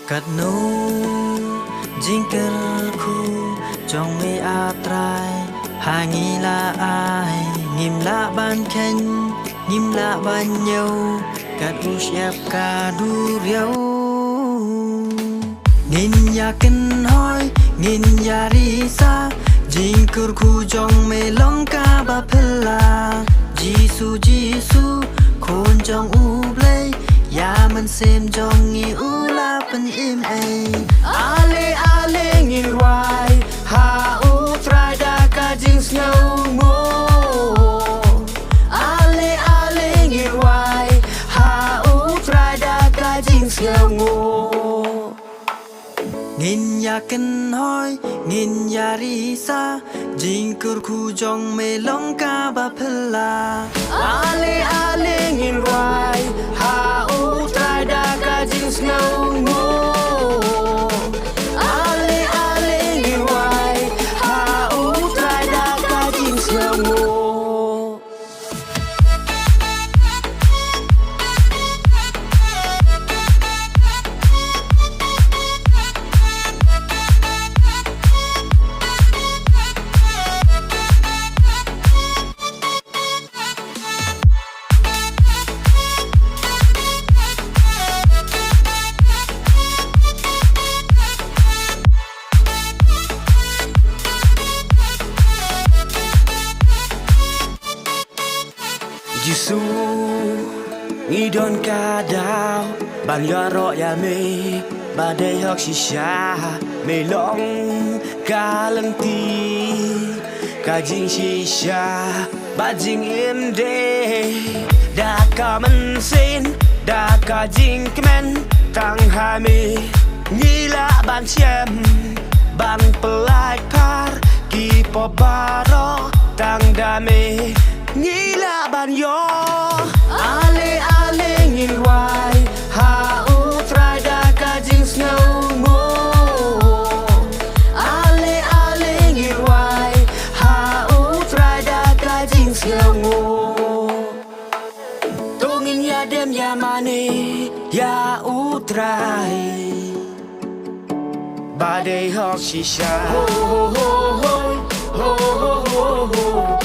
cắt nô dính cơ khu trong mê a trai hai nghi là ai nghiêm lạ ban khen nghiêm lạ ban nhau cắt u xếp ca đu riêu nghìn ya kinh hỏi nghìn ya risa dính cơ khu trong mê long ca ba phela Gisu Gisu khôn trong u play ya mình xem trong nghi u la pen im ai ale ale ngin hoài ha u try da ka jing snow mo ale ale ngin hoài ha u try da ka jing snow mo nghìn ya kinh hỏi nghìn ya risa jing kur khu jong me long ka ba phela ale ale ngin hoài ha u try da ka jing snow mo ale ale ngin hoài ha u try da ka jing snow mo Gisu nghi don ca đào bàn ya ro ya me ba đây học shisha me long ca lăng ti ca jing shisha ba jing im de da ca man sin da ca jing kemen tang ha me nghi la ban chem ban pelai par ki po baro tang da me nghĩ là bạn yo ale ale nhìn hoài ha u try da ka jing snow mo ale ale nhìn hoài ha u try da ka jing snow mo tôi nhìn ya đêm ya mane ya u try ba đây học shisha ho ho ho ho ho ho ho